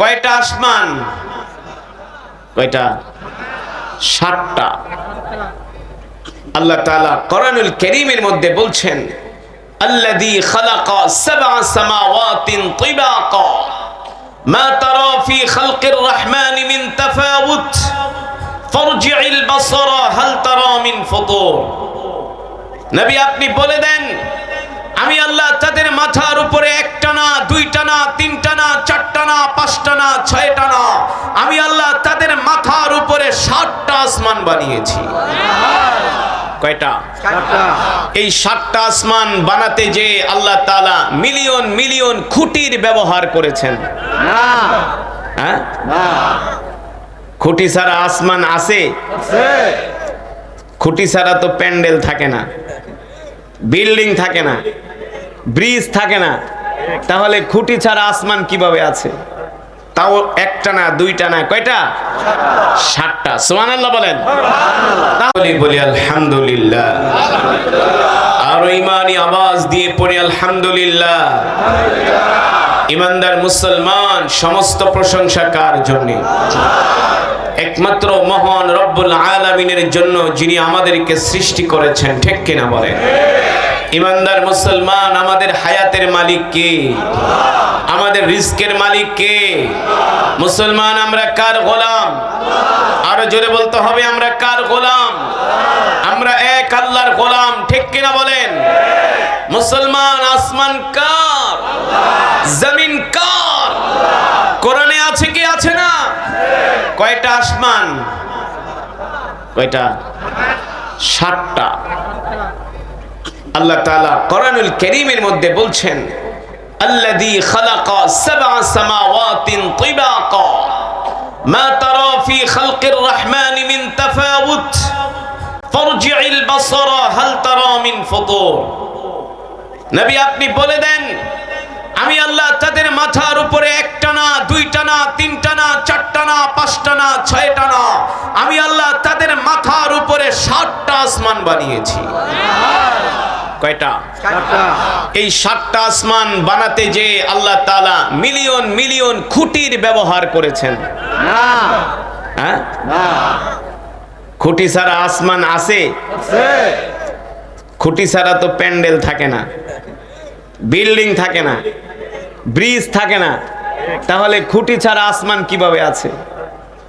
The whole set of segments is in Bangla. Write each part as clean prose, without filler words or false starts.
কয়টা আসমান? কয়টা? 7টা। আল্লাহ তাআলা কোরআনুল কারীমের মধ্যে বলছেন, আল্লাযী খালাকা সাবআ সামাওয়াতিন তিবাকা মা তারা ফি খালকির রহমানি মিন তাফাউত ফারজি'ল বাসারা হাল তারা মিন ফুতুর। নবী আপনি বলে দেন, আমি আল্লাহ তাদের মাথার উপরে 1টা না, 2টা না, 3টা না, 4টা না, 5টা না, 6টা না, আমি আল্লাহ তাদের মাথার উপরে 7টা আসমান বানিয়েছি। কয়টা? 7টা। এই 7টা আসমান বানাতে যে আল্লাহ তাআলা মিলিয়ন মিলিয়ন খুঁটির ব্যবহার করেছেন। না হ্যাঁ, না, খুঁটি ছাড়া আসমান আছে? খুঁটি ছাড়া তো প্যান্ডেল থাকে না, বিল্ডিং থাকে না, ব্রিজ থাকে না, তাহলে খুঁটি ছাড়া আসমান কিভাবে আছে? তাও 1টা না, 2টা না, কয়টা? 7টা। সুবহানাল্লাহ বলেন। তাহলে বলি আলহামদুলিল্লাহ, আর ঈমানি আওয়াজ দিয়ে পড়ি আলহামদুলিল্লাহ। ইমানদার মুসলমান, সমস্ত প্রশংসা কার জন্য? একমাত্র মহান রব্বুল আলামিনের জন্য, যিনি আমাদেরকে সৃষ্টি করেছেন। ঠিক কিনা বলেন? ইমানদার মুসলমান, আমাদের হায়াতের মালিক কে? আমাদের রিজকের মালিক কে? মুসলমান, আমরা কার গোলাম? আরো জোরে বলতে হবে, আমরা কার গোলাম? আমরা এক আল্লাহর গোলাম। ঠিক কিনা বলেন? মুসলমান, আসমান কার? জমিন কার? কোরআনে আছে কি আছে না? কয়টা আসমান? কয়টা? 7টা। আল্লাহ তাআলা কোরআনুল কারীমের মধ্যে বলছেন, আল্লাযী খালাকা সাবআ সামাওয়াতিন তিবাকা মা তারা ফি খালকির রহমানি মিন তাফাউত ফারজি'ল বাসারা হাল তারা মিন ফুতুর। নবী আপনি বলে দেন, আমি আল্লাহ তাদের মাথার উপরে 1টা না, 2টা না, 3টা না, 4টা না, 5টা না, 6টা না, আমি আল্লাহ তাদের মাথার উপরে 7টা আসমান বানিয়েছি। কয়টা? 7টা। এই 7টা আসমান বানাতে যে আল্লাহ তাআলা মিলিয়ন মিলিয়ন খুঁটির ব্যবহার করেছেন। না হ্যাঁ, না, খুঁটি ছাড়া আসমান আছে? খুঁটি ছাড়া তো প্যান্ডেল থাকে না, বিল্ডিং থাকে না, ব্রিজ থাকে না, তাহলে খুঁটি ছাড়া আসমান কিভাবে আছে?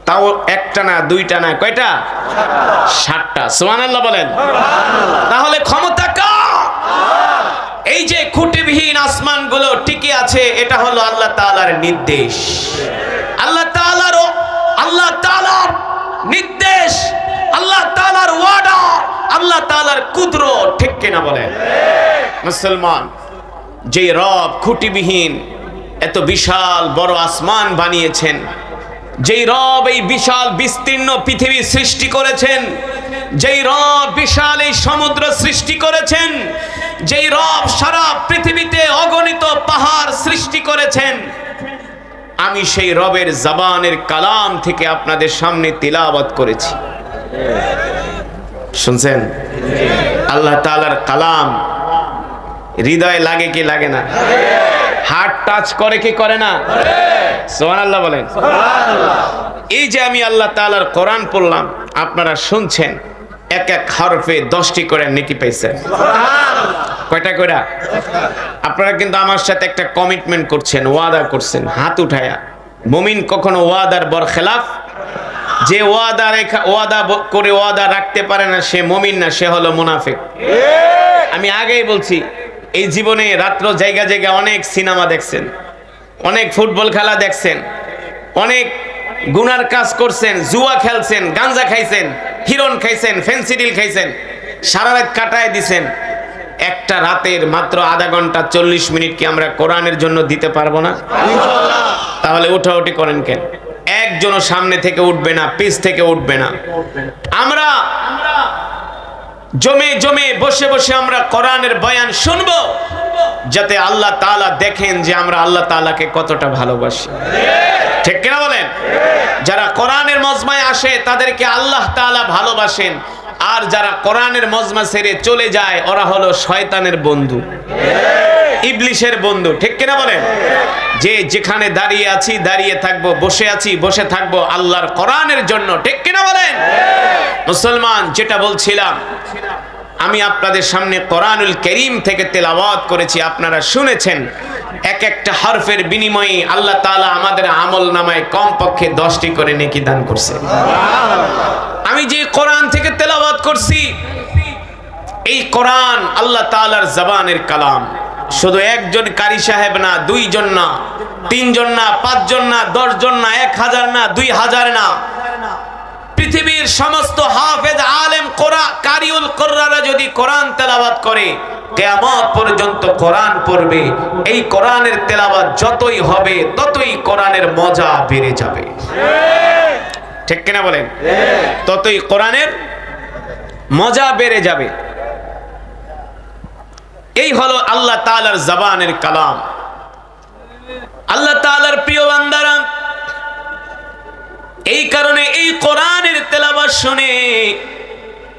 তাও 1টা না, 2টা না, কয়টা? 7টা। সুবহানাল্লাহ বলেন। তাহলে ক্ষমতা কার? এই যে খুঁটিবিহীন আসমানগুলো টিকে আছে, এটা হলো আল্লাহ তাআলার নির্দেশ। আল্লাহ তাআলার নির্দেশ, আল্লাহ তাআলার ওয়াদা, আল্লাহ তাআলার কুদরত। ঠিক কিনা বলেন? মুসলমান, যে রব খুঁটিবিহীন এত বিশাল বড় আসমান বানিয়েছেন, যেই রব এই বিশাল বিস্তীর্ণ পৃথিবী সৃষ্টি করেছেন, যেই রব বিশাল এই সমুদ্র সৃষ্টি করেছেন, যেই রব সারা পৃথিবীতে অগণিত পাহাড় সৃষ্টি করেছেন, আমি সেই রবের জবানের কালাম থেকে আপনাদের সামনে তিলাওয়াত করেছি। শুনছেন? আল্লাহ তাআলার কালাম হৃদয়ে লাগে কি লাগে না? হার্ট টাচ করে কি করে না? সুবহানাল্লাহ বলেন। এই যে আমি আল্লাহ তাআলার কোরআন পড়লাম, আপনারা শুনছেন, এক এক হরফে 10টি করে নেকি পাইছেন। কয়টা করে? আপনারা কিন্তু আমার সাথে একটা কমিটমেন্ট করছেন, ওয়াদা করছেন, হাত উঠায়া। মুমিন কখনো ওয়াদার বরখেলাফ, যে ওয়াদা করে ওয়াদা রাখতে পারে না, সে মুমিন না, সে হলো মুনাফিক। আমি আগেই বলছি, এই জীবনে রাত্র জায়গা জায়গা অনেক সিনেমা দেখছেন, অনেক ফুটবল খেলা দেখছেন, অনেক গুনার কাজ করছেন, জুয়া খেলছেন, গাঞ্জা খাইছেন, হিরন খাইছেন, ফেন্সিডিল খাইছেন, সারা রাত কাটায় দিছেন। একটা রাতের মাত্র আধা ঘন্টা 40 মিনিট কি আমরা কোরআনের জন্য দিতে পারবো না? তাহলে উঠাউঠি করেন কেন? একজনও সামনে থেকে উঠবে না, পিছ থেকে উঠবে না। আমরা জমে জমে বসে বসে আমরা কোরআনের বয়ান শুনবো, যাতে আল্লাহ তাআলা দেখেন যে আমরা আল্লাহ তাআলাকে কতটা ভালোবাসি। ঠিক কিনা বলেন? যারা কোরআনের মজমায় আসে তাদেরকে আল্লাহ তাআলা ভালোবাসেন, আর যারা কোরআনের মজমা ছেড়ে চলে যায় ওরা হলো শয়তানের বন্ধু। ইবলিশের বন্ধু, ঠিক কিনা বলেন? যে যেখানে দাঁড়িয়ে আছি দাঁড়িয়ে থাকবো, বসে আছি বসে থাকবো আল্লাহর কোরআনের জন্য, ঠিক কিনা বলেন? মুসলমান, যেটা বলছিলাম, আমি আপনাদের সামনে কোরআনুল কারীম থেকে তেলাওয়াত করেছি, আপনারা শুনেছেন। এক একটা হরফের বিনিময়ে আল্লাহ তাআলা আমাদের আমল নামায় কমপক্ষে 10টি করে নেকি দান করছে। আমি যে কোরআন থেকে তেলাওয়াত করছি, এই কোরআন আল্লাহ তাআলার জবানের কালাম। শুধু একজন কারি সাহেব না, দুইজন না, তিনজন না, পাঁচজন না, 10 জন না, 1000 না, 2000 না, পৃথিবীর সমস্ত হাফেজ আলেম কারিউল কুরআরা যদি কোরআন তেলাওয়াত করে, কিয়ামত পর্যন্ত কোরআন পড়বে। এই কোরআনের তেলাওয়াত যতই হবে ততই কোরআনের মজা বেড়ে যাবে, ঠিক কিনা বলেন? ততই কোরআনের মজা বেড়ে যাবে। এই হলো আল্লাহ তাআলার জবানের কালাম। আল্লাহ তাআলার প্রিয় বান্দারা, এই কারণে এই কোরআনের তেলাওয়াত শুনে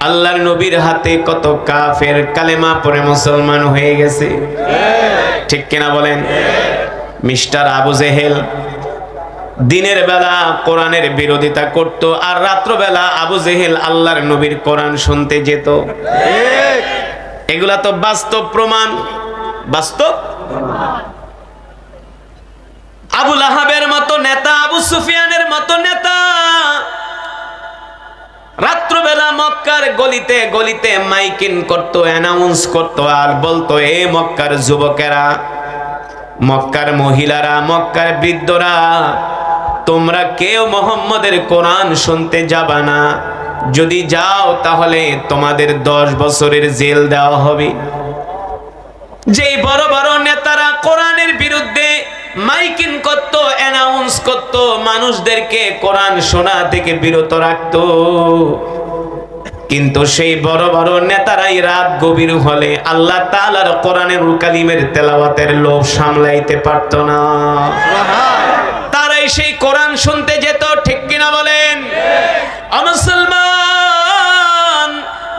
আল্লাহর নবীর হাতে কত কাফের কালেমা পড়ে মুসলমান হয়ে গেছে, ঠিক কিনা বলেন? মিস্টার আবু জেহেল দিনের বেলা কোরআনের বিরোধিতা করত, আর রাত্র বেলা আবু জেহেল আল্লাহর নবীর কোরআন শুনতে যেত। এগুলা তো বাস্তব প্রমাণ, বাস্তব। আবু লাহাবের মতো নেতা, আবু সুফিয়ানের মতো নেতা রাত্রবেলা মক্কার গলিতে গলিতে মাইকিং করত, অ্যানাউন্স করত, আর বলতো, এ মক্কার যুবকেরা, মক্কার মহিলারা, মক্কার বৃদ্ধরা, তোমরা কেউ মুহাম্মদের কোরআন শুনতে যাবা না। যদি যাও তাহলে তোমাদের 10 বছরের জেল দেওয়া হবে। যেই বড় বড় নেতারা কোরআনের বিরুদ্ধে মাইকিং করত, অ্যানাউন্স করত, মানুষদেরকে কোরআন শোনা থেকে বিরত রাখত, কিন্তু সেই বড় বড় নেতারাই রাত গভীর হলে আল্লাহ তাআলার কোরআনের কালিমের তেলাওয়াতের লোভ সামলাইতে পারত না। তারাই সেই কোরআন শুনতে যেত, ঠিক কিনা বলেন? মুসলমান,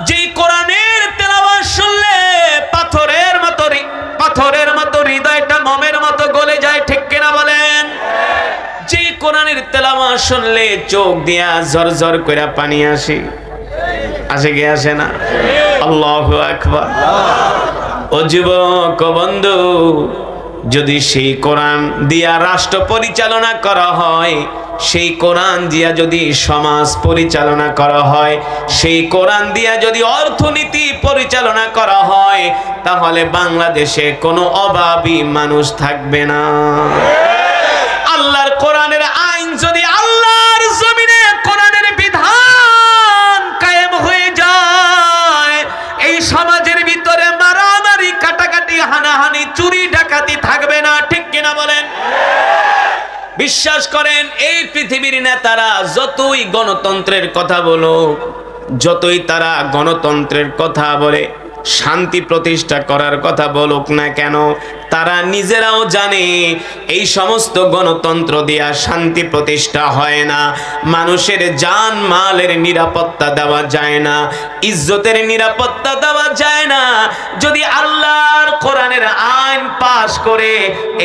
যেই কোরআনের তেলাওয়াত শুনলে পাথরের মতো হৃদয়টা মোমের মতো গলে যায়, ঠিক কিনা বলেন? যে কোরআনের তেলাওয়াত শুনলে চোখ দিয়া ঝরঝর করে পানি আসে, আসে কি আসে না? আল্লাহু আকবার। ও যুবক বন্ধু, যদি সেই কোরআন দিয়া রাষ্ট্র পরিচালনা করা হয়, সেই কোরআন দিয়া যদি সমাজ পরিচালনা করা হয়, সেই কোরআন দিয়া যদি অর্থনীতি পরিচালনা করা হয়, তাহলে বাংলাদেশে কোনো অভাবী মানুষ থাকবে না। আল্লাহর কোরআনের আইন যদি আল্লাহর জমিনে কোরআনের বিধান কায়েম হয়ে যায়, এই সমাজের ভিতরে মারামারি, কাটাকাটি, হানাহানি, চুরি ডাকাতি থাকবে না, ঠিক কিনা বলেন? বিশ্বাস করেন, এই পৃথিবীর নেতারা যতই গণতন্ত্রের কথা বলুক, যতই তারা গণতন্ত্রের কথা বলে, শান্তি প্রতিষ্ঠা করার কথা বলুক না কেন, তারা নিজেরাও জানে এই সমস্ত গণতন্ত্র দিয়া শান্তি প্রতিষ্ঠা হয় না। মানুষের জান মালের নিরাপত্তা দেওয়া যায় না, ইজ্জতের নিরাপত্তা দেওয়া যায় না। যদি আল্লাহর কোরআনের আইন পাশ করে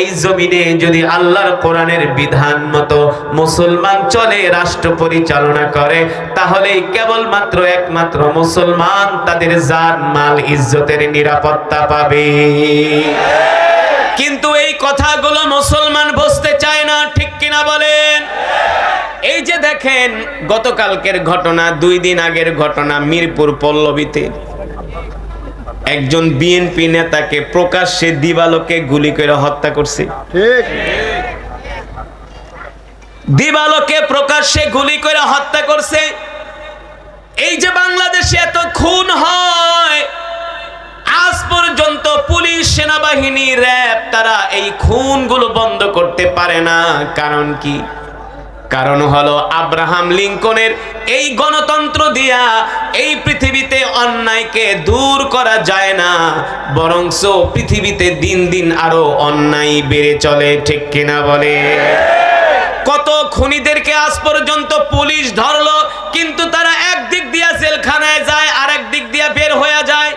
এই জমিনে যদি আল্লাহর কোরআনের বিধান মতো মুসলমান চলে, রাষ্ট্র পরিচালনা করে, তাহলে কেবলমাত্র একমাত্র মুসলমান তাদের জান মাল ইজ্জতের নিরাপত্তা পাবে। কিন্তু এই কথাগুলো মুসলমান বুঝতে চায় না, ঠিক কিনা বলেন? এই যে দেখেন, গতকালকের ঘটনা, 2 দিন আগের ঘটনা, মিরপুর পল্লবীতে একজন বিএনপি নেতাকে প্রকাশ্যে দিবালোকে গুলি করে হত্যা করছে। ঠিক, দিবালোকে প্রকাশ্যে গুলি করে হত্যা করছে। এই যে বাংলাদেশে এত খুন হয়, আজ পর্যন্ত পুলিশ, সেনাবাহিনী, র‍্যাব তারা এই খুনগুলো বন্ধ করতে পারে না। কারণ কি? কারণ হলো আব্রাহাম লিঙ্কনের এই গণতন্ত্র দিয়া এই পৃথিবীতে অন্যায়কে দূর করা যায় না, বরঞ্চ পৃথিবীতে দিন দিন আরো অন্যায় বেড়ে চলে, ঠিক কিনা বলে? কত খুনিদেরকে আজ পর্যন্ত পুলিশ ধরলো, কিন্তু তারা একদিক দিয়া জেলখানায় যায়, আর এক দিক দিয়া বের হয়ে যায়।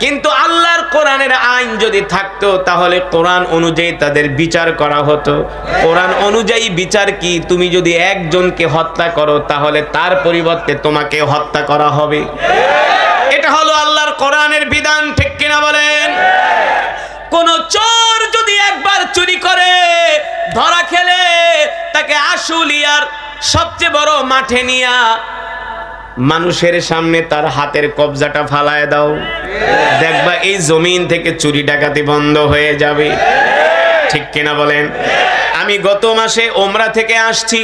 কিন্তু আল্লাহর কোরআনের আইন যদি থাকতো তাহলে কোরআন অনুযায়ী তাদের বিচার করা হতো। কোরআন অনুযায়ী বিচার কি? তুমি যদি একজনকে হত্যা করো তাহলে তার পরিবর্তে তোমাকে হত্যা করা হবে। এটা হলো আল্লাহর কোরআনের বিধান, ঠিক কিনা বলেন? কোন চোর যদি একবার চুরি করে ধরা খেলে তাকে আশুলিয়ার সবচেয়ে বড় মাঠে নিয়া মানুষের সামনে তার হাতের কবজাটা ফালায় দাও, দেখবা এই জমিন থেকে চুরি ডাকাতি বন্ধ হয়ে যাবে, ঠিক কিনা বলেন? আমি গত মাসে ওমরা থেকে আসছি,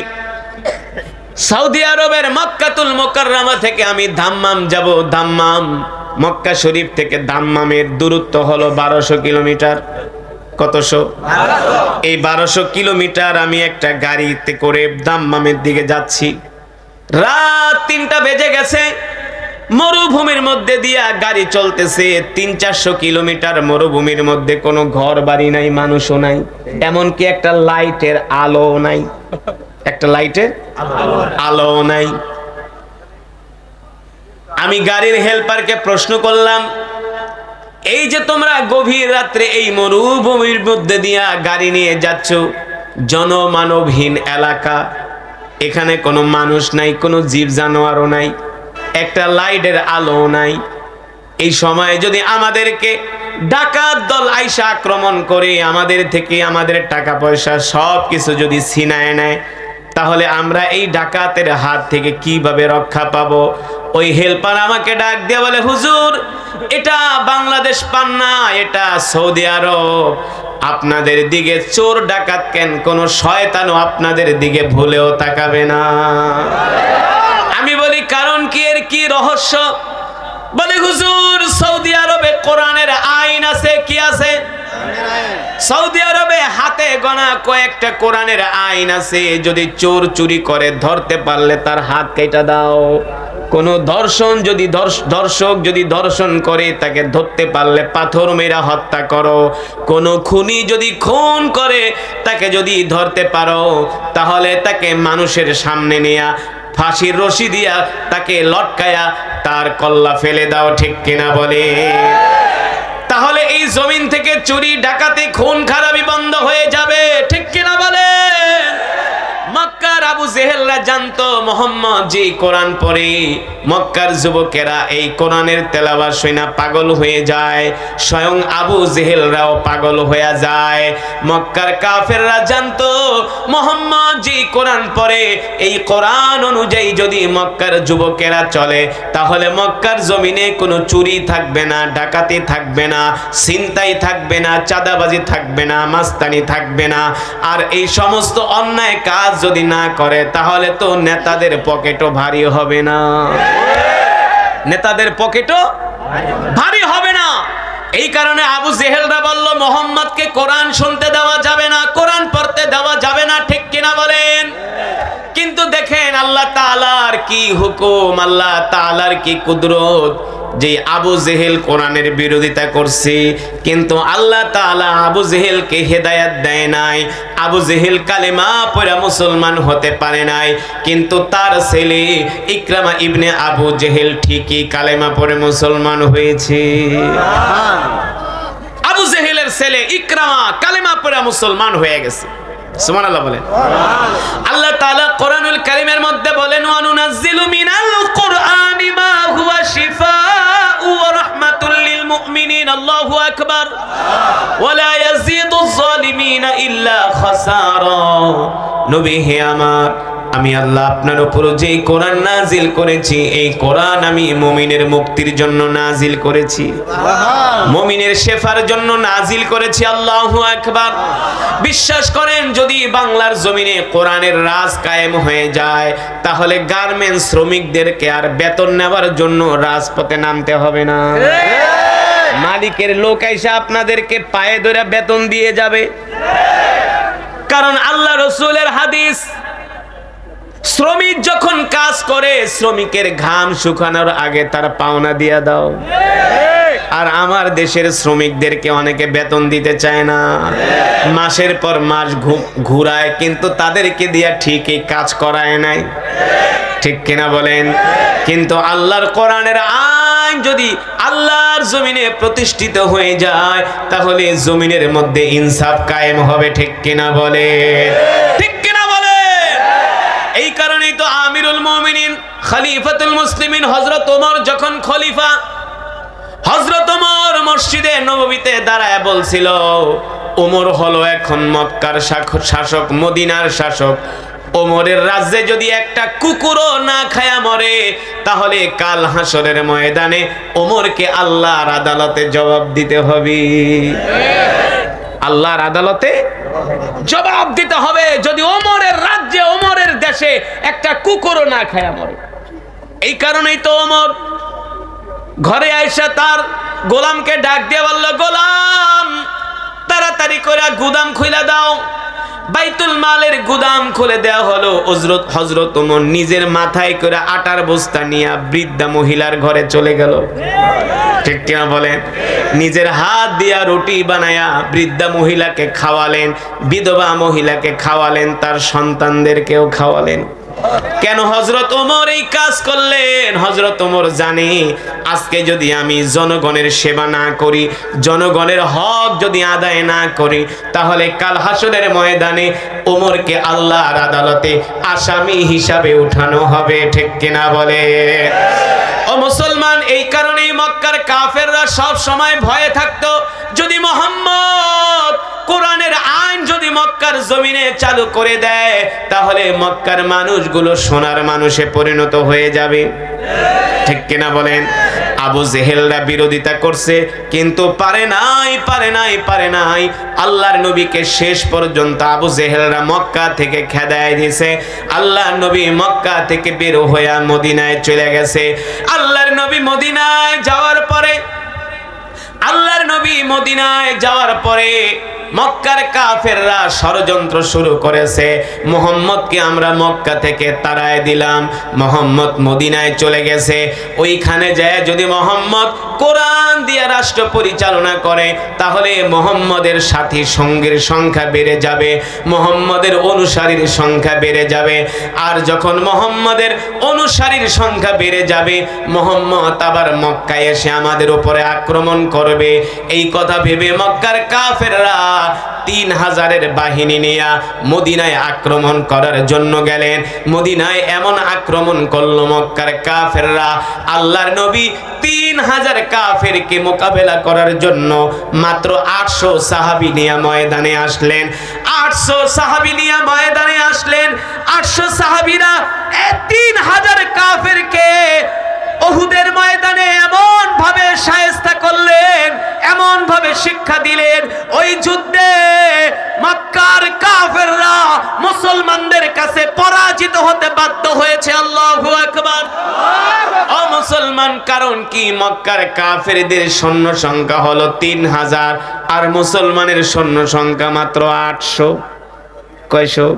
সৌদি আরবের মক্কাতুল মুকাররমা থেকে আমি দাম্মাম যাব। দাম্মাম মক্কা শরীফ থেকে দাম্মামের দূরত্ব হলো 1200 কিলোমিটার। কতশো? এই 1200 কিলোমিটার আমি একটা গাড়িতে করে দাম্মামের দিকে যাচ্ছি। রাত 3টা বেজে গেছে, মরুভূমির মধ্যে দিয়া গাড়ি চলতেছে। 300-400 কিলোমিটার মরুভূমির মধ্যে কোনো ঘর বাড়ি নাই, মানুষও নাই, এমনকি একটা লাইটের আলো নাই, একটা লাইটের আলো নাই। আমি গাড়ির হেল্পারকে প্রশ্ন করলাম, এই যে তোমরা গভীর রাত্রে এই মরুভূমির মধ্যে দিয়া গাড়ি নিয়ে যাচ্ছ, জনমানবহীন এলাকা, এখানে কোনো মানুষ নাই, কোনো জীব জানোয়ারও নাই, একটা লাইটের আলো নাই, এই সময়ে যদি আমাদেরকে ডাকাত দল আইসা আক্রমণ করে আমাদের থেকে আমাদের টাকা পয়সা সব কিছু যদি ছিনায় নেয়, তাহলে আমরা এই ডাকাতের হাত থেকে কিভাবে রক্ষা পাবো? ওই হেল্পার আমাকে ডাক দিয়ে বলে, হুজুর এটা বাংলাদেশ পান না, এটা সৌদি আরব, আপনাদের দিকে চোর ডাকাত কেন, কোন শয়তানও আপনাদের দিকে ভুলেও তাকাবে না। আমি বলি কারণ কি, এর কি রহস্য? বলে হুজুর সৌদি আরবে কোরআনের আইন আছে। কি আছে? সৌদি আরবে হাতে গোনা কয়েকটা কোরআনের আইন আছে। যদি চোর চুরি করে ধরতে পারলে তার হাত কেটে দাও। কোন দর্শক যদি দর্শন করে তাকে ধরতে পারলে পাথর মেরা হত্যা করো। কোন খুনি যদি খুন করে তাকে যদি ধরতে পারো তাহলে তাকে মানুষের সামনে নিয়ে ফাঁসির রশি দিয়া তাকে লটকায়া তার কল্লা ফেলে দাও, ঠিক কিনা বলে? তাহলে এই জমিন থেকে চুরি ডাকাতি খুন খারাপি বন্ধ হয়ে যাবে, ঠিক কিনা বলে? মক্কার আবু জেহেলরা জানতো মুহাম্মদ যে কোরআন পড়ে মক্কার যুবকেরা এই কোরআনের তেলাওয়াত শুনে পাগল হয়ে যায়, স্বয়ং আবু জেহেলরাও পাগল হয়ে যায়। মক্কার কাফেররা জানতো মুহাম্মদ যে কোরআন পড়ে এই কোরআন অনুযায়ী যদি মক্কার যুবকেরা চলে তাহলে মক্কার জমিনে কোনো চুরি থাকবে না, ডাকাতি থাকবে না, ছিনতাই থাকবে না, চাঁদাবাজি থাকবে না, মাস্তানি থাকবে না। আর এই সমস্ত অন্যায় কাজ যদি না করে তাহলে তো নেতাদের পকেটও ভারী হবে না, নেতাদের পকেটও ভারী হবে না। এই কারণে আবু জেহেলরা বলল মুহাম্মদকে কোরআন শুনতে দেওয়া যাবে না, কোরআন পড়তে দেওয়া যাবে না, ঠিক কিনা বলেন? কিন্তু দেখেন আল্লাহ তাআলার কি হুকুম, আল্লাহ তাআলার কি কুদরত, যে আবু জেহেল কোরআনের বিরোধিতা করছে কিন্তু আল্লাহ তাআলা আবু জেহেলকে হেদায়েত দেয় নাই। আবু জেহেল কালেমা পড়ে মুসলমান হতে পারে নাই, কিন্তু তার ছেলে ইকরামা ইবনে আবু জেহেল ঠিকই কালেমা পড়ে মুসলমান হয়েছে। আবু জেহেলের ছেলে ইকরামা কালেমা পড়ে মুসলমান হয়ে গেছে। সুবহানাল্লাহ বলেন। আল্লাহ তাআলা কোরআনুল কারীমের মধ্যে বলেন, ওয়া নুনাজ্জিলু মিনাল কুরআনি মা হুয়া শিফাউ ওয়া রাহমাতুল লিল মুমিনিন। আল্লাহু আকবার। ওয়া লা ইয়াজিদুজ জালিমিনা ইল্লা খাসারা। নবী হে আমার, আমি আল্লাহ আপনার উপর যে কোরআন নাজিল করেছি এই কোরআন আমি মুমিনের মুক্তির জন্য নাজিল করেছি, মুমিনের শেফার জন্য নাজিল করেছি। আল্লাহু আকবার। বিশ্বাস করেন যদি বাংলার জমিনে কোরআনের রাজ কায়েম হয়ে যায় তাহলে গার্মেন্টস শ্রমিকদেরকে আর বেতন নেওয়ার জন্য রাজপথে নামতে হবে না। মালিকের লোক এসে আপনাদেরকে পায়ে ধরে বেতন দিয়ে যাবে। কারণ আল্লাহ রাসূলের হাদিস, শ্রমিক যখন কাজ করে শ্রমিকের ঘাম শুকানোর আগে তার পাওনা দিয়ে দাও। আর আমার দেশের শ্রমিকদেরকে অনেকে বেতন দিতে চায় না, মাসের পর মাস ঘুরায় কিন্তু তাদেরকে দিয়া ঠিকই কাজ করায় নাই, ঠিক কিনা বলেন? কিন্তু আল্লাহর কোরআনের আইন যদি আল্লাহর জমিনে প্রতিষ্ঠিত হয়ে যায়, তাহলে জমিনের মধ্যে ইনসাফ কায়েম হবে। ঠিক কিনা বলে? ঠিক কিনা বলে? এই কারণেই তো আমিরুল মুমিনিন খলিফাতুল মুসলিমিন হযরত ওমর যখন খলিফা, হযরত ওমর মসজিদে নববীতে দাঁড়ায় বলছিল, ওমর হলো এখন মক্কার শাসক, মদিনার শাসক। ওমরের রাজ্যে যদি একটা কুকুরও না খায়া মরে, তাহলে কাল হাসরের ময়দানে ওমরকে আল্লাহর আদালতে জবাব দিতে হবে। আল্লাহর আদালতে জবাব দিতে হবে যদি ওমরের রাজ্যে, ওমরের দেশে একটা কুকুরও না খায়া মরে। এই কারণেই তো ওমর ঘরে আইসা তার গোলামকে ডাক দিয়ে বলল, গোলাম তাড়াতাড়ি করে গুদাম খুলে দাও। বাইতুল মালের গুদাম খুলে দেওয়া হলো। হযরত ওমর নিজের মাথায় করে আটার বস্তা নিয়ে বৃদ্ধা মহিলার ঘরে চলে গেল। ঠিক কিনা বলেন? নিজের হাত দিয়া রুটি বানায়া বৃদ্ধা মহিলাকে খাওয়ালেন, বিধবা মহিলাকে খাওয়ালেন, তার সন্তানদেরকেও খাওয়ালেন। কেন হযরত ওমর এই কাজ করলেন? হযরত ওমর জানে, আজকে যদি আমি জনগণের সেবা না করি, জনগণের হক যদি আদায় না করি, তাহলে কাল হাসরের ময়দানে ওমরকে আল্লাহর আদালতে আসামি হিসাবে উঠানো হবে। ঠিক কিনা বলে? ও মুসলমান, এই কারণেই মক্কার কাফেররা সব সময় ভয়ে থাকতো, যদি মুহাম্মদ কোরআনের আইন যদি মক্কার জমিনে চালু করে দেয়, তাহলে মক্কার মানুষগুলো সোনার মানুষে পরিণত হয়ে যাবে। ঠিক কিনা বলেন? আবু জেহেলরা বিরোধিতা করছে, কিন্তু পারে নাই। আল্লাহর নবীকে শেষ পর্যন্ত আবু জেহেলরা মক্কা থেকে খেদায় দিয়েছে। আল্লাহর নবী মক্কা থেকে বের হয়ে মদিনায় চলে গেছে। আল্লাহর নবী মদিনায় যাওয়ার পরে মক্কার কাফেররা ষড়যন্ত্র শুরু করেছে। মুহাম্মদকে আমরা মক্কা থেকে তাড়ায় দিলাম, মুহাম্মদ মদিনায় চলে গেছে। ওইখানে যায় যদি মুহাম্মদ কোরআন দিয়ে রাষ্ট্র পরিচালনা করে, তাহলে মুহাম্মদের সাথী সঙ্গীর সংখ্যা বেড়ে যাবে, মুহাম্মদের অনুসারীর সংখ্যা বেড়ে যাবে। আর যখন মুহাম্মদের অনুসারীর সংখ্যা বেড়ে যাবে, মুহাম্মদ আবার মক্কায় এসে আমাদের উপরে আক্রমণ করবে। এই কথা ভেবে মক্কার কাফেররা 3000-এর বাহিনী নিয়ে মদিনায় আক্রমণ করার জন্য গেলেন। মদিনায় এমন আক্রমণ করলো মক্কার কাফেররা, আল্লাহর নবী 3000 কাফেরকে মোকাবেলা করার জন্য মাত্র 800 সাহাবী নিয়ে ময়দানে আসলেন। 800 সাহাবীরা 3000 কাফেরকে উহুদের ময়দানে এমন ভাবে শায়েস্তা করলেন, এমন ভাবে শিক্ষা দিলেন, ওই যুদ্ধে মক্কার কাফেররা মুসলমানদের কাছে পরাজিত হতে বাধ্য হয়েছে। আল্লাহু আকবার। ও মুসলমান, কারণ কি? মক্কার কাফেরদের সৈন্য সংখ্যা হলো 3000, আর মুসলমানের সৈন্য সংখ্যা মাত্র 800। কয়শো?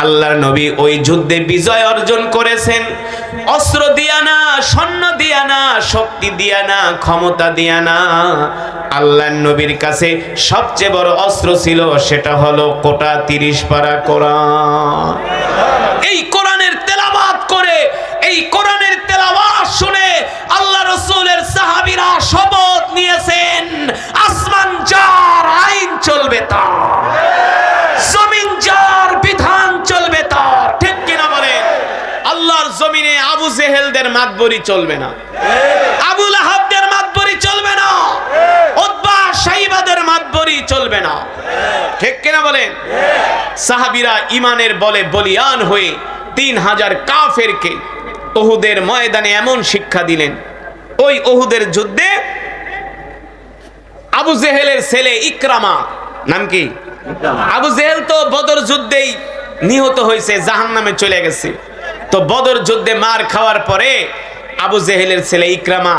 আল্লাহর নবী ওই যুদ্ধে বিজয় অর্জন করেছেন। অস্ত্র দিয়া না, সৈন্য দিয়া না, শক্তি দিয়া না, ক্ষমতা দিয়া না। আল্লাহর নবীর কাছে সবচেয়ে বড় অস্ত্র ছিল, সেটা হলো কোটা 30 পারা কোরআন। এই কোরআনের তেলাওয়াত করে, এই কোরআনের তেলাওয়াত শুনে আল্লাহ রাসূলের সাহাবীরা শপথ নিয়েছেন, আসমান যার আইন চলবে তার, জমিন যার বিধান চলবে তার। ঠিক কিনা বলেন? আল্লাহর জমিনে আবু জেহেলদের মাতবরি চলবে না, আবু লাহাবদের মাতবরি চলবে না, উতবা শাইবাদের মাতবরি চলবে না। ঠিক কিনা বলেন? সাহাবীরা ঈমানের বলে বলিয়ান হয়ে 3000 কাফেরকে উহুদের ময়দানে এমন শিক্ষা দিলেন। ওই উহুদের যুদ্ধে আবু জেহেলের ছেলে ইকরামা, নাম কি? আবু জেহেল তো বদর যুদ্ধেই নিহত হয়েছে, জাহান্নামে চলে গেছে। তো বদর যুদ্ধে মার খাওয়ার পরে আবু জেহেলের ছেলে ইকরামা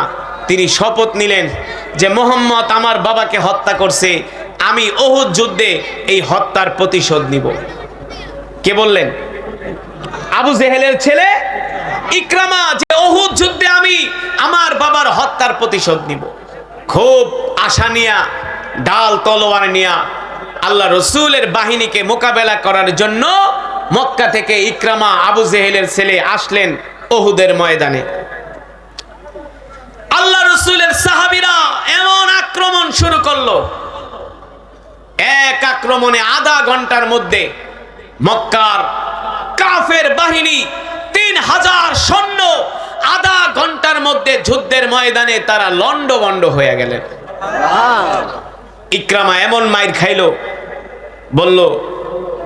তিনি শপথ নিলেন যে মুহাম্মদ আমার বাবাকে হত্যা করছে, আমি উহুদ যুদ্ধে এই হত্যার প্রতিশোধ নিব। কে বললেন? আবু জেহেলের ছেলে ইকরামা, যে উহুদ যুদ্ধে আমি আমার বাবার হত্যার প্রতিশোধ নিব। খুব আশা নিয়া, ডাল তলোয়ার নিয়া আল্লাহ রসুলের বাহিনীকে মোকাবেলা করার জন্য মক্কা থেকে ইকরামা আবু জেহেলের ছেলে আসলেন উহুদের ময়দানে। রাসূলের সাহাবীরা এমন আক্রমণ শুরু করলো, এক আক্রমণে আধা ঘন্টার মধ্যে মক্কার কাফের বাহিনী 3000 সৈন্য আধা ঘন্টার মধ্যে যুদ্ধের ময়দানে তারা লন্ডভন্ড হয়ে গেলেন। ইকরামা এমন মাইর খাইলো, বলল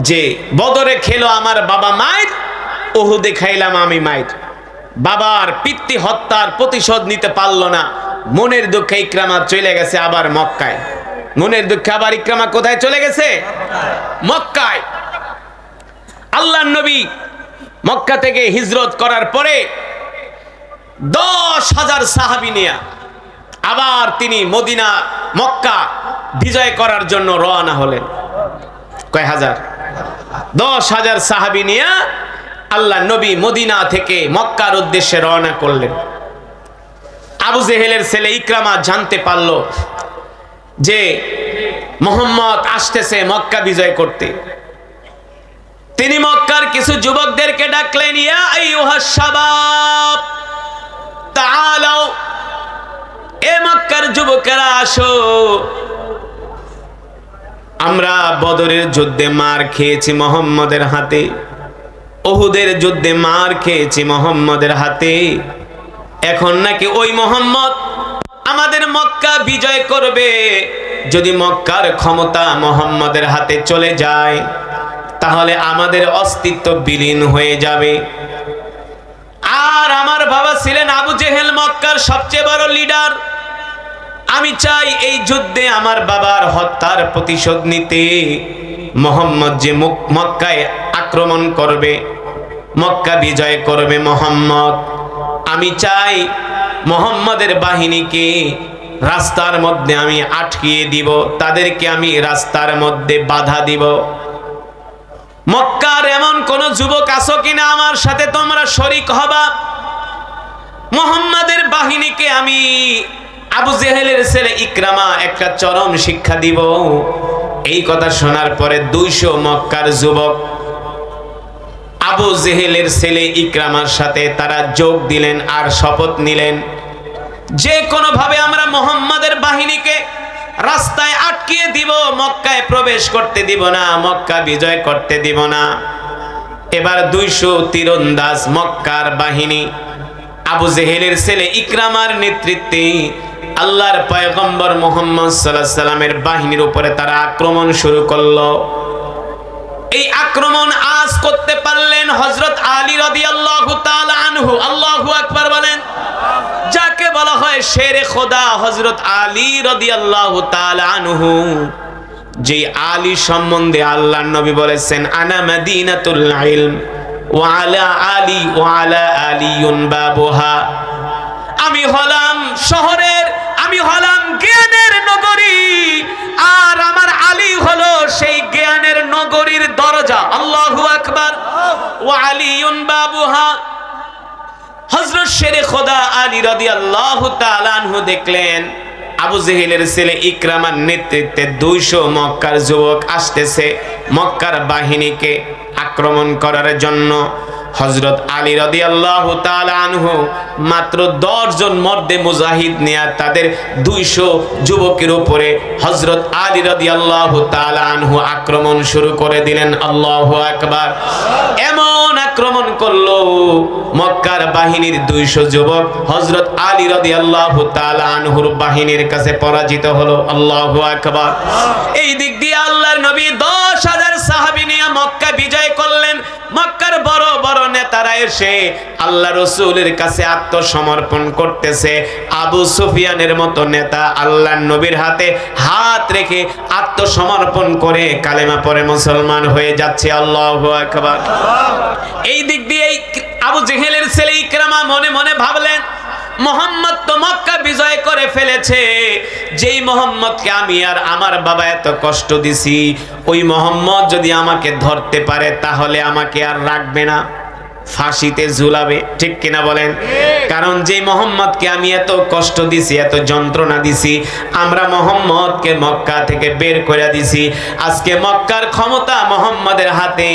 যে বদরে খেলো আমার বাবা মাইর, উহুদে খাইলাম আমি মাইর। বাবার পিতৃ হত্যার প্রতিশোধ নিতে পারলো না, মনের দুঃখে ইকরামা চলে গেছে আবার মক্কায়। মনের দুঃখে আবার ইকরামা কোথায় চলে গেছে? মক্কায়। আল্লাহর নবী মক্কা থেকে হিজরত করার পরে 10,000 সাহাবী নিয়ে আবার তিনি মদিনা মক্কা বিজয় করার জন্য রওনা হলেন। কয় হাজার? 10,000 সাহাবী নিয়ে আল্লাহ নবী মদিনা থেকে মক্কার উদ্দেশ্যে রওনা করলেন। আবু জেহেলের ছেলে ইকরামা জানতে পারল যে মুহাম্মদ আসতেছে মক্কা বিজয় করতে। তিনি মক্কার কিছু যুবকদেরকে ডাকলেন, ইয়া আইয়ুহাস শাবাব তাআলাও, এ মক্কার যুবকেরা আসো, আমরা বদরের যুদ্ধে মার খেয়েছি মুহাম্মদের হাতে, উহুদের যুদ্ধে মার খেয়েছি মুহাম্মদের হাতে, এখন নাকি ওই মুহাম্মদ আমাদের মক্কা বিজয় করবে। যদি মক্কার ক্ষমতা মুহাম্মদের হাতে চলে যায় তাহলে আমাদের অস্তিত্ব বিলীন হয়ে যাবে। আর আমার বাবা ছিলেন আবু জেহেল, মক্কার সবচেয়ে বড় লিডার। আমি চাই এই যুদ্ধে আমার বাবার হত্যার প্রতিশোধ নিতে। মুহাম্মদ যে মক্কায় আক্রমণ করবে, মক্কা বিজয় করবে মুহাম্মদ, আমি চাই মুহাম্মদের বাহিনীকে রাস্তার মধ্যে আমি আটকিয়ে দিব, তাদেরকে আমি রাস্তার মধ্যে বাধা দিব। মক্কার এমন কোন যুবক আছো কিনা আমার সাথে তোমরা শরীক হবা? মুহাম্মাদের বাহিনীকে আমি আবু জেহেলের ছেলে ইকরামা একটা চরম শিক্ষা দিব। এই কথা শোনার পরে 200 মক্কার যুবক আবু জেহেলের ছেলে ইকরামার সাথে তারা যোগ দিলেন আর শপথ নিলেন যে কোনো ভাবে আমরা মুহাম্মাদের বাহিনীকে রাস্তায় আটকিয়ে দিব, মক্কায় প্রবেশ করতে দিব না, মক্কা বিজয় করতে দিব না। এবার 200 তীরন্দাজ মক্কার বাহিনী আবু জেহেলের ছেলে ইকরামার নেতৃত্বে আল্লাহর পয়গম্বর মুহাম্মদ সাল্লাল্লাহু আলাইহি সাল্লামের বাহিনীর উপরে তারা আক্রমণ শুরু করলো। এই আক্রমণ আজ করতে পারলেন হযরত আলী রাদিয়াল্লাহু তাআলা আনহু। আল্লাহু আকবার বলেন। যাকে বলা হয় শেরে খোদা হযরত আলী রাদিয়াল্লাহু তাআলা আনহু, যে আলী সম্বন্ধে আল্লাহর নবী বলেছেন আনা মাদিনাতুল ইলম ওয়া আলা আলী ওয়া আলা আলিয়ুন বাবুহা, আমি হলাম শহরের, আমি হলাম জ্ঞানের নগরী, আর আমার আলী হলো সেই জ্ঞানের নগরীর দরজা। আল্লাহু আকবার। ওয়া আলিয়ুন বাবুহা। হযরত শেরে খোদা আলী রাদিয়াল্লাহু তাআলা আনহু দেখলেন আবু জেহেলের ছেলে ইকরামার নেতৃত্বে 200 মক্কার যুবক আসতেছে মক্কার বাহিনীকে আক্রমণ করার জন্য। হযরত আলী রাদিয়াল্লাহু তাআলা আনহু মাত্র 10 জন মর্দে মুজাহিদ নিয়ে তাদের 200 যুবকের উপরে হযরত আলী রাদিয়াল্লাহু তাআলা আনহু আক্রমণ শুরু করে দিলেন। আল্লাহু আকবার। এমন আক্রমণ করলো মক্কার বাহিনীর 200 যুবক হযরত আলী রাদিয়াল্লাহু তাআলা আনহুর বাহিনীর কাছে পরাজিত হলো। আল্লাহু আকবার। এই দিক দিয়ে আল্লাহর নবী 10,000 সাহাবী নিয়ে মক্কা বিজয় করলেন। মক্কার বড় বড় নেতারা এসে আল্লাহ রাসূলের কাছে আত্মসমর্পণ করতেছে। আবু সুফিয়ানের মতো নেতা আল্লাহর নবীর হাতে হাত রেখে আত্মসমর্পণ করে কালেমা পড়ে মুসলমান হয়ে যাচ্ছে। আল্লাহু আকবার। এই দিক দিয়ে আবু জেহেলের ছেলে ইকরামা মনে মনে ভাবলেন মুহাম্মদ তো মক্কা বিজয় করে ফেলেছে, যেই মুহাম্মদকে আমি আর আমার বাবা এত কষ্ট দিছি, ওই মুহাম্মদ যদি আমাকে ধরতে পারে তাহলে আমাকে আর রাখবে না। ফাঁসিতে ঝুলাবে, ঠিক কিনা বলেন? কারণ যে মোহাম্মদকে আমি এত কষ্ট দিছি, এত যন্ত্রণা দিছি, আমরা মোহাম্মদকে মক্কা থেকে বের করে দিছি। আজকে মক্কার ক্ষমতা মোহাম্মদের হাতে।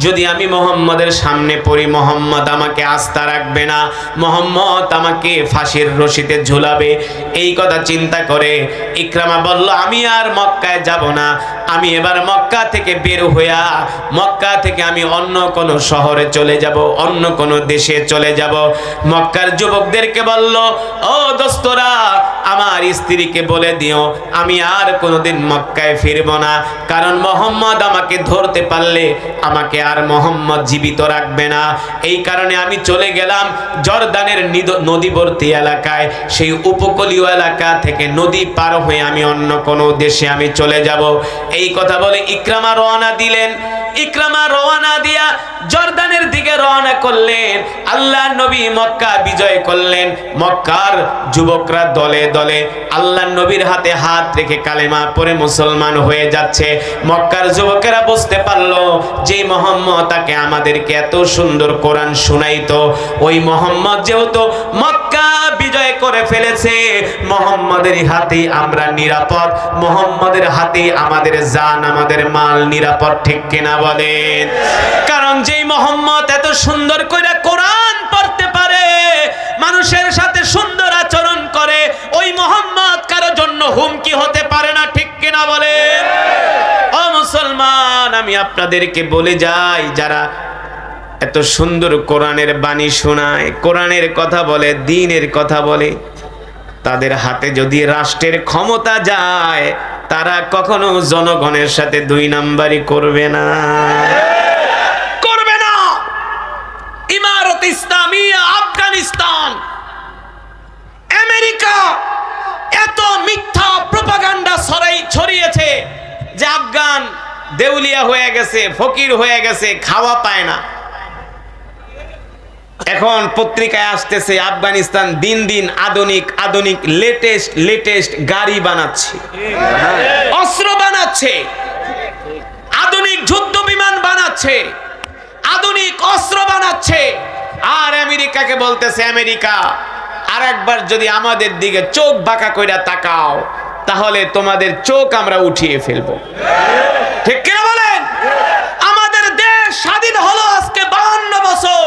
যদি আমি মোহাম্মদের সামনে পড়ি, মোহাম্মদ আমাকে আস্থা রাখবে না, মোহাম্মদ আমাকে ফাঁসির রশিতে ঝুলাবে। এই কথা চিন্তা করে ইকরামা বলল, আমি আর মক্কায় যাব না, আমি এবার মক্কা থেকে বের হইয়া মক্কা থেকে আমি অন্য কোন শহরে চলে যাব, অন্য কোন দেশে চলে যাব। মক্কার যুবকদেরকে বলল, ও দোস্তরা, আমার স্ত্রীকে বলে দিও আমি আর কোনোদিন মক্কায় ফিরব না, কারণ মোহাম্মদ আমাকে ধরতে পারলে আমাকে আর মোহাম্মদ জীবিত রাখবে না। এই কারণে আমি চলে গেলাম জর্দানের নদীবর্তী এলাকায়, সেই উপকূলীয় এলাকা থেকে নদী পার হয়ে আমি অন্য কোনো দেশে আমি চলে যাব। এই কথা বলে ইকরামা রওনা দিলেন। ইকরামা রওনা দিয়া জর্দানের দিকে রওনা করলেন। আল্লাহ নবী মক্কা বিজয় করলেন। মক্কার যুবকরা দলে দলে আল্লাহ নবীর হাতে হাত রেখে কালেমা পড়ে মুসলমান হয়ে যাচ্ছে। মক্কার যুবকেরা বুঝতে পারলো যে মোহাম্মদ তাকে আমাদেরকে এত সুন্দর কোরআন শুনাইতো, ওই মোহাম্মদ যেহেতু মক্কা বিজয় করে ফেলেছে, মোহাম্মদের হাতে আমরা নিরাপদ, মোহাম্মদের হাতে আমাদের জান, আমাদের মাল নিরাপদ, ঠিক কিনা বলেন? কারণ যেই মোহাম্মদ এত সুন্দর করে কোরআন পড়তে পারে, মানুষের সাথে সুন্দর আচরণ করে, ওই মোহাম্মদ কারো জন্য হুমকি হতে পারে না, ঠিক কিনা বলেন? ও মুসলমান, আমি আপনাদেরকে বলে যাই, যারা এত সুন্দর কোরআনের বাণী শোনায়, কোরআনের কথা বলে, দ্বীনের কথা বলে, তাদের হাতে যদি রাষ্ট্রের ক্ষমতা যায়, তারা কখনো জনগণের সাথে দুই নাম্বারি করবে না, করবে না। ইমারত ইসলামিয়া আফগানিস্তান, আমেরিকা এত মিথ্যা প্রোপাগান্ডা ছড়িয়েছে যে আফগান দেউলিয়া হয়ে গেছে, ফকির হয়ে গেছে, খাওয়া পায় না। এখন পত্রিকায় আসতেছে আফগানিস্তান দিন দিন আধুনিক আধুনিক লেটেস্ট গাড়ি বানাচ্ছে, অস্ত্র বানাচ্ছে, আধুনিক যুদ্ধ বিমান বানাচ্ছে, আধুনিক অস্ত্র বানাচ্ছে। আর আমেরিকাকে বলতেছে, আমেরিকা আর একবার যদি আমাদের দিকে চোখ বাঁকা কইরা তাকাও, তাহলে তোমাদের চোখ আমরা উঠিয়ে ফেলবো, ঠিক কিনা বলেন? আমাদের দেশ স্বাধীন হলো আজকে 52 বছর,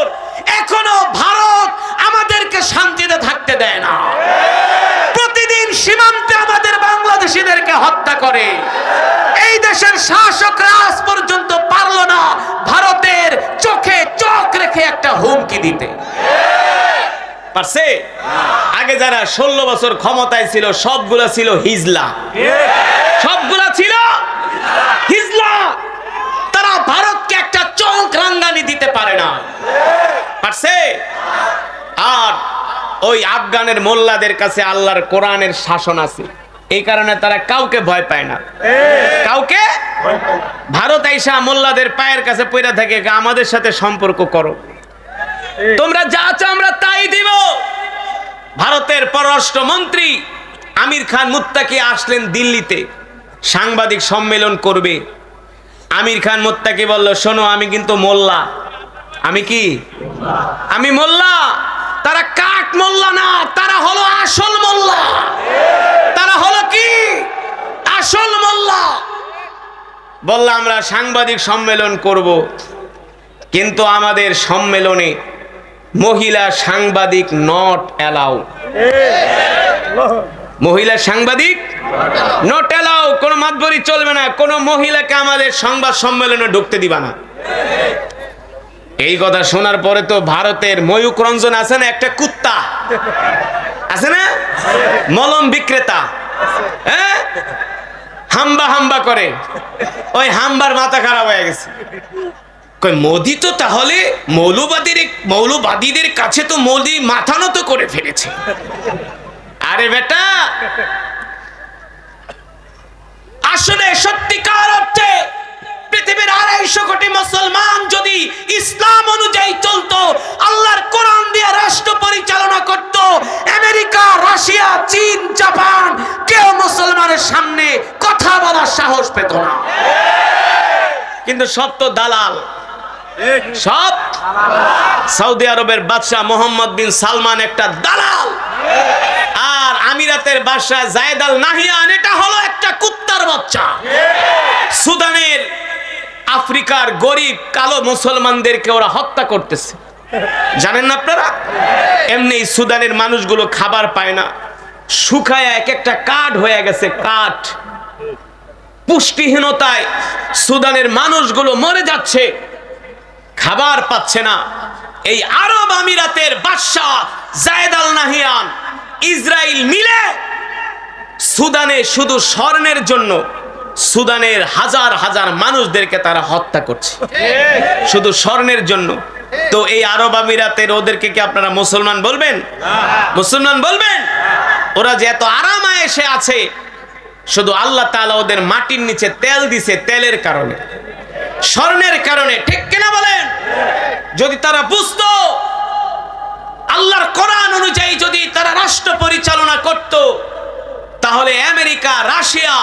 এখনো ভারত আমাদেরকে শান্তিতে থাকতে দেয় না। প্রতিদিন সীমান্তে আমাদের বাংলাদেশিদেরকে হত্যা করে। এই দেশের শাসকরা আজ পর্যন্ত পারল না ভারতের চোখে চোখ রেখে একটা হুমকি দিতে পারছে? আগে যারা 16 বছর ক্ষমতায় ছিল, সবগুলা ছিল হিজলা, সবগুলা ছিল হিজলা। তারা ভারতকে একটা চোখ রাঙ্গানি দিতে পারে না, পারছে? আর ওই আফগানের মোল্লাদের কাছে আল্লাহর কোরআনের শাসন আছে, এই কারণে তারা কাউকে ভয় পায় না, কাউকে। ভারত আইসা মোল্লাদের পায়ের কাছে পড়ে থাকে, আমাদের সাথে সম্পর্ক করো, তোমরা যা চাও আমরা তাই দিব। ভারতের পররাষ্ট্র মন্ত্রী আমির খান মুত্তাকি আসলেন দিল্লিতে, সাংবাদিক সম্মেলন করবে। আমির খান মুত্তাকি বলল, শোনো, আমি কিন্তু মোল্লা। আমি কি? আমি মোল্লা। তারা কাক মোল্লা না, তারা হলো আসল মোল্লা। তারা হলো কি? আসল মোল্লা। বলল, আমরা সাংবাদিক সম্মেলন করব, কিন্তু আমাদের সম্মেলনে মহিলা সাংবাদিক নট অ্যালাউ। মহিলা সাংবাদিক নট অ্যালাউ, কোন মাতবরি চলবে না, কোন মহিলাকে আমাদের সংবাদ সম্মেলনে ঢুকতে দিবা না। এই কথা শোনার পরে তো ভারতের ময়ূক রঞ্জন আছে না, একটা কুত্তা আছে না, মলম বিক্রেতা, হ্যাঁ, হাম্বা হাম্বা করে, ওই হাম্বার মাথা খারাপ হয়ে গেছে। মোদি তো তাহলে মৌলবাদীদের কাছে তো মোদি মাথা নত করে ফেলেছে। আরে বেটা, আসলে সত্যিকার অর্থে পৃথিবীর 250 কোটি মুসলমান যদি ইসলাম অনুযায়ী চলতো, আল্লাহর কোরআন দিয়ে রাষ্ট্র পরিচালনা করত, আমেরিকা, রাশিয়া, চীন, জাপান কেউ মুসলমানের সামনে কথা বলার সাহস পেত না। কিন্তু সব তো দালাল, সব সৌদি আরবের বাদশাহ মোহাম্মদ বিন সালমান একটা দালাল, আর আমিরাতের বাদশাহ জায়েদ আল নাহিয়ান এটা হলো একটা কুত্তার বাচ্চা। সুদানের আফ্রিকার গরিব কালো মুসলমানদেরকে ওরা হত্যা করতেছে, জানেন না আপনারা? এমনি সুদানের মানুষগুলো খাবার পায় না, শুকায় এক একটা কাঠ হয়ে গেছে, কাঠ। পুষ্টিহীনতায় সুদানের মানুষগুলো মরে যাচ্ছে, খাবার পাচ্ছে না। এই আরব আমিরাতের বাদশাহ জায়েদ আল নাহিয়ান ইসরায়েল মিলে সুদানে শুধু স্বর্ণের জন্য সুদানের হাজার হাজার মানুষদেরকে তারা হত্যা করছে, শুধু স্বর্ণের জন্য। তো এই আরব আমিরাতের ওদেরকে কি আপনারা মুসলমান বলবেন? মুসলমান বলবেন? ওরা যে এত আরামে এসে আছে, শুধু আল্লাহ তাআলা ওদের মাটির নিচে তেল দিছে, তেলের কারণে, স্বর্ণের কারণে। ঠিক কিনা বলেন? যদি তারা বুঝতো আল্লাহর কোরআন অনুযায়ী যদি তারা রাষ্ট্র পরিচালনা করত, তাহলে আমেরিকা, রাশিয়া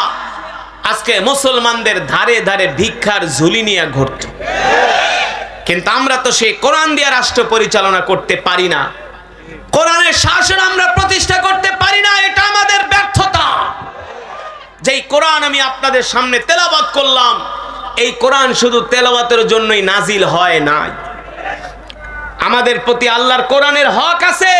আজকে মুসলমানদের ধারে ধারে ভিক্ষার ঝুলি নিয়ে ঘুরত। কিন্তু আমরা তো সেই কোরআন দিয়ে রাষ্ট্র পরিচালনা করতে পারি না, কোরআনের শাসন আমরা প্রতিষ্ঠা করতে পারি না। এটা আমাদের ব্যর্থতা। যেই কোরআন আমি আপনাদের সামনে তেলাওয়াত করলাম, এই কোরআন শুধু তেলাওয়াতের জন্যই নাজিল হয় নাই। আমাদের প্রতি আল্লাহর কোরআনের হক আছে,